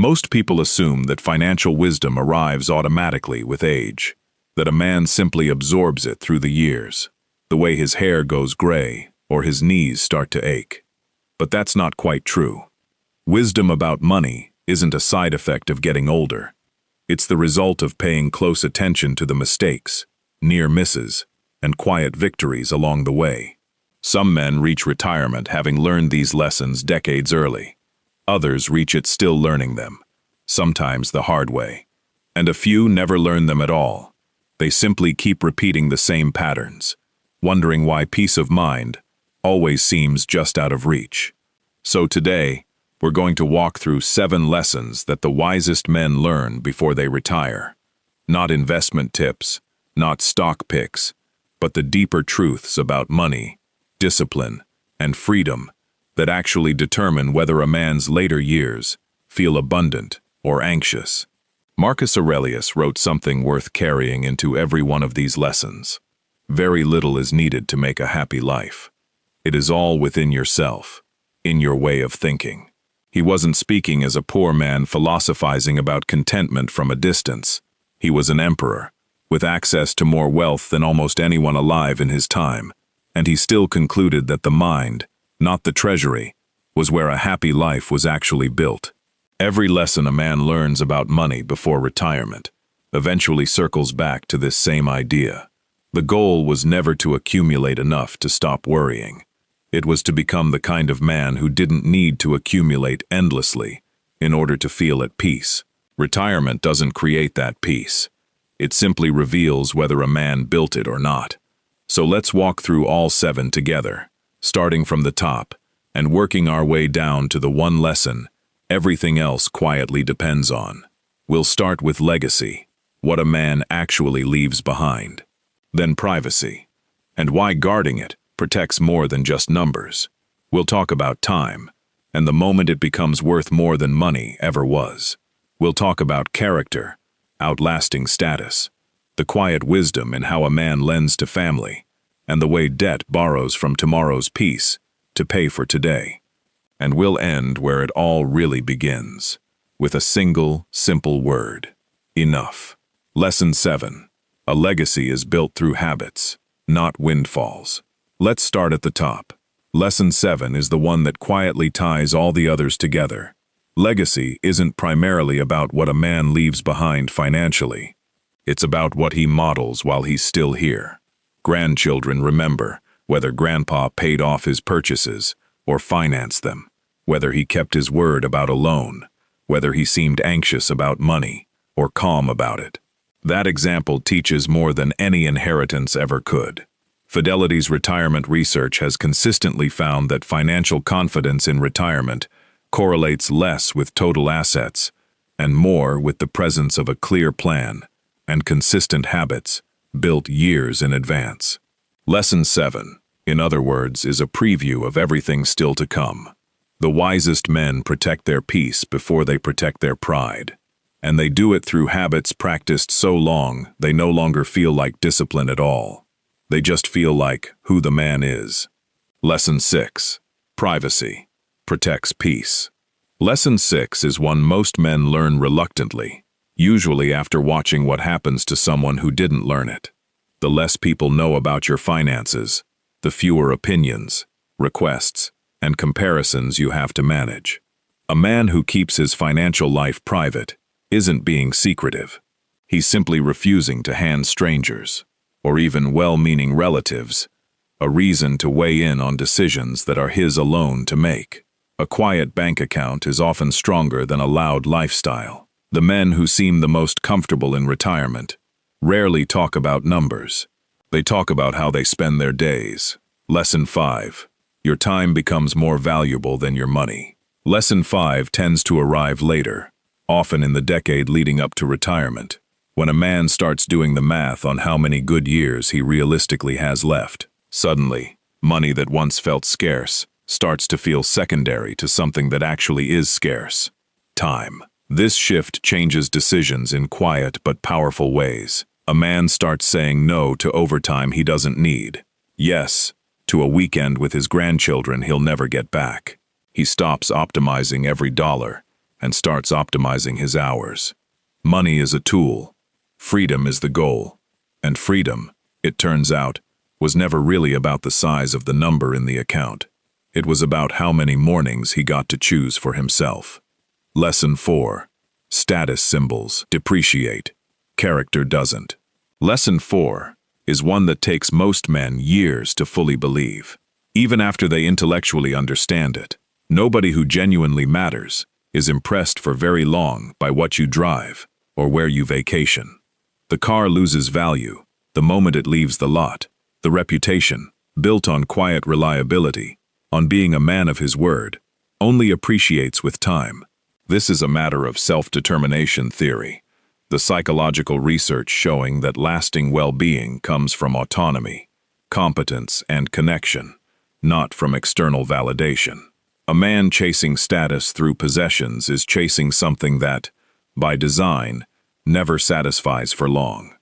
Most people assume that financial wisdom arrives automatically with age, that a man simply absorbs it through the years, the way his hair goes gray or his knees start to ache. But that's not quite true. Wisdom about money isn't a side effect of getting older. It's the result of paying close attention to the mistakes, near misses, and quiet victories along the way. Some men reach retirement having learned these lessons decades early. Others reach it still learning them, sometimes the hard way. And a few never learn them at all. They simply keep repeating the same patterns, wondering why peace of mind always seems just out of reach. So today, we're going to walk through 7 lessons that the wisest men learn before they retire. Not investment tips, not stock picks, but the deeper truths about money, discipline, and freedom that actually determine whether a man's later years feel abundant or anxious. Marcus Aurelius wrote something worth carrying into every one of these lessons. Very little is needed to make a happy life. It is all within yourself, in your way of thinking. He wasn't speaking as a poor man philosophizing about contentment from a distance. He was an emperor, with access to more wealth than almost anyone alive in his time, and he still concluded that the mind, not the treasury, was where a happy life was actually built. Every lesson a man learns about money before retirement eventually circles back to this same idea. The goal was never to accumulate enough to stop worrying. It was to become the kind of man who didn't need to accumulate endlessly in order to feel at peace. Retirement doesn't create that peace. It simply reveals whether a man built it or not. So let's walk through all 7 together, starting from the top and working our way down to the one lesson everything else quietly depends on. We'll start with legacy, what a man actually leaves behind. Then privacy, and why guarding it protects more than just numbers. We'll talk about time, and the moment it becomes worth more than money ever was. We'll talk about character, outlasting status, the quiet wisdom in how a man lends to family, and the way debt borrows from tomorrow's peace to pay for today. And we'll end where it all really begins, with a single, simple word: enough. Lesson 7. A legacy is built through habits, not windfalls. Let's start at the top. Lesson 7 is the one that quietly ties all the others together. Legacy isn't primarily about what a man leaves behind financially. It's about what he models while he's still here. Grandchildren remember whether grandpa paid off his purchases or financed them, whether he kept his word about a loan, whether he seemed anxious about money or calm about it. That example teaches more than any inheritance ever could. Fidelity's retirement research has consistently found that financial confidence in retirement correlates less with total assets and more with the presence of a clear plan and consistent habits built years in advance. Lesson 7, in other words, is a preview of everything still to come. The wisest men protect their peace before they protect their pride, and they do it through habits practiced so long they no longer feel like discipline at all. They just feel like who the man is. Lesson 6. Privacy protects peace. Lesson 6 is one most men learn reluctantly, usually after watching what happens to someone who didn't learn it. The less people know about your finances, the fewer opinions, requests, and comparisons you have to manage. A man who keeps his financial life private isn't being secretive. He's simply refusing to hand strangers, or even well-meaning relatives, a reason to weigh in on decisions that are his alone to make. A quiet bank account is often stronger than a loud lifestyle. The men who seem the most comfortable in retirement rarely talk about numbers. They talk about how they spend their days. Lesson 5. Your time becomes more valuable than your money. Lesson 5 tends to arrive later, often in the decade leading up to retirement, when a man starts doing the math on how many good years he realistically has left. Suddenly, money that once felt scarce starts to feel secondary to something that actually is scarce: time. This shift changes decisions in quiet but powerful ways. A man starts saying no to overtime he doesn't need. Yes, to a weekend with his grandchildren he'll never get back. He stops optimizing every dollar and starts optimizing his hours. Money is a tool. Freedom is the goal. And freedom, it turns out, was never really about the size of the number in the account. It was about how many mornings he got to choose for himself. Lesson 4. Status symbols depreciate. Character doesn't. Lesson 4 is one that takes most men years to fully believe. Even after they intellectually understand it, nobody who genuinely matters is impressed for very long by what you drive or where you vacation. The car loses value the moment it leaves the lot. The reputation, built on quiet reliability, on being a man of his word, only appreciates with time. This is a matter of self-determination theory, the psychological research showing that lasting well-being comes from autonomy, competence, and connection, not from external validation. A man chasing status through possessions is chasing something that, by design, never satisfies for long.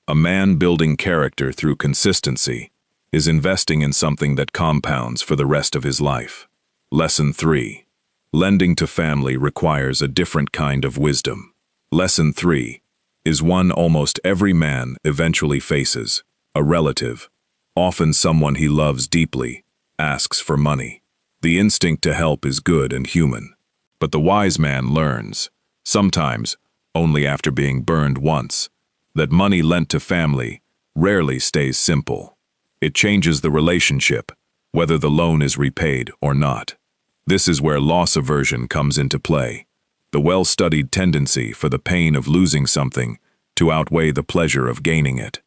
A man building character through consistency is investing in something that compounds for the rest of his life. Lesson 3. Lending to family requires a different kind of wisdom. Lesson 3 is one almost every man eventually faces. A relative, often someone he loves deeply, asks for money. The instinct to help is good and human. But the wise man learns, sometimes only after being burned once, that money lent to family rarely stays simple. It changes the relationship, whether the loan is repaid or not. This is where loss aversion comes into play, the well-studied tendency for the pain of losing something to outweigh the pleasure of gaining it.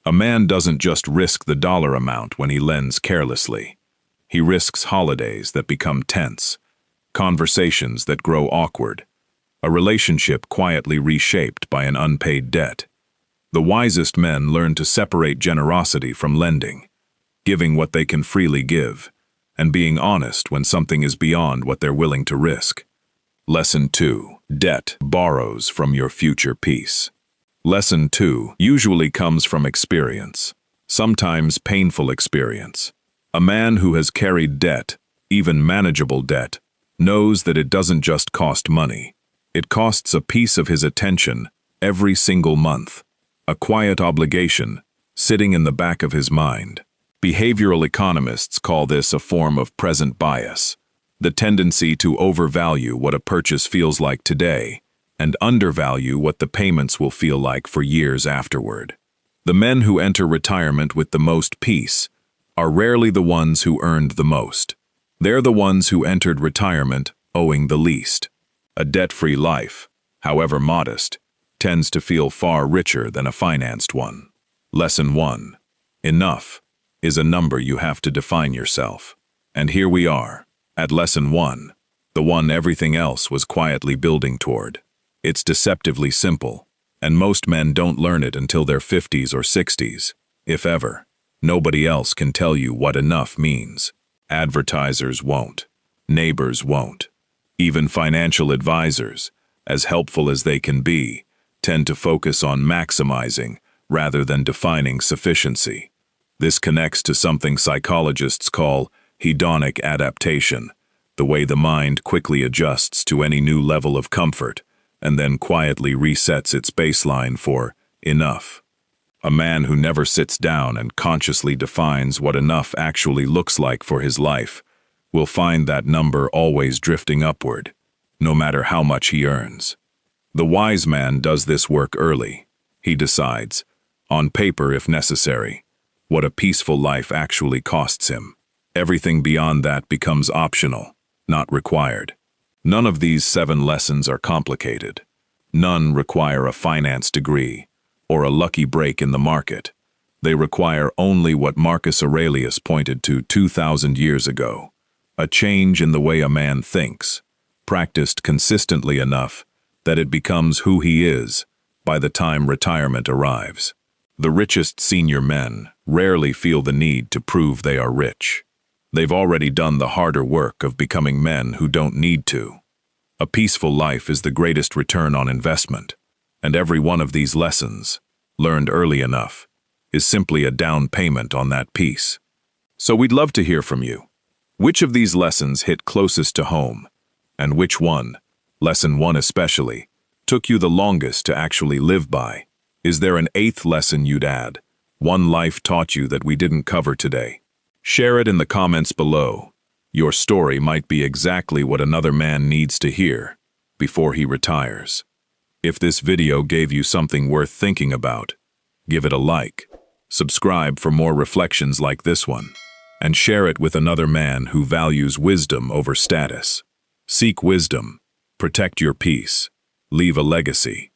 A man doesn't just risk the dollar amount when he lends carelessly. He risks holidays that become tense, conversations that grow awkward, a relationship quietly reshaped by an unpaid debt. The wisest men learn to separate generosity from lending, giving what they can freely give, and being honest when something is beyond what they're willing to risk. Lesson 2. Debt borrows from your future peace. Lesson 2 usually comes from experience, sometimes painful experience. A man who has carried debt, even manageable debt, knows that it doesn't just cost money. It costs a piece of his attention every single month. A quiet obligation sitting in the back of his mind. Behavioral economists call this a form of present bias, the tendency to overvalue what a purchase feels like today and undervalue what the payments will feel like for years afterward. The men who enter retirement with the most peace are rarely the ones who earned the most. They're the ones who entered retirement owing the least. A debt-free life, however modest, tends to feel far richer than a financed one. Lesson 1. Enough is a number you have to define yourself. And here we are, at Lesson 1, the one everything else was quietly building toward. It's deceptively simple, and most men don't learn it until their 50s or 60s, if ever. Nobody else can tell you what enough means. Advertisers won't. Neighbors won't. Even financial advisors, as helpful as they can be, tend to focus on maximizing rather than defining sufficiency. This connects to something psychologists call hedonic adaptation, the way the mind quickly adjusts to any new level of comfort and then quietly resets its baseline for enough. A man who never sits down and consciously defines what enough actually looks like for his life will find that number always drifting upward, no matter how much he earns. The wise man does this work early. He decides, on paper if necessary, what a peaceful life actually costs him. Everything beyond that becomes optional, not required. None of these 7 lessons are complicated. None require a finance degree or a lucky break in the market. They require only what Marcus Aurelius pointed to 2,000 years ago, a change in the way a man thinks, practiced consistently enough that it becomes who he is by the time retirement arrives. The richest senior men rarely feel the need to prove they are rich. They've already done the harder work of becoming men who don't need to. A peaceful life is the greatest return on investment, and every one of these lessons, learned early enough, is simply a down payment on that peace. So we'd love to hear from you. Which of these lessons hit closest to home, and which one Lesson 1 especially took you the longest to actually live by. Is there an 8th lesson you'd add? One life taught you that we didn't cover today. Share it in the comments below. Your story might be exactly what another man needs to hear before he retires. If this video gave you something worth thinking about, give it a like, subscribe for more reflections like this one, and share it with another man who values wisdom over status. Seek wisdom, protect your peace, leave a legacy.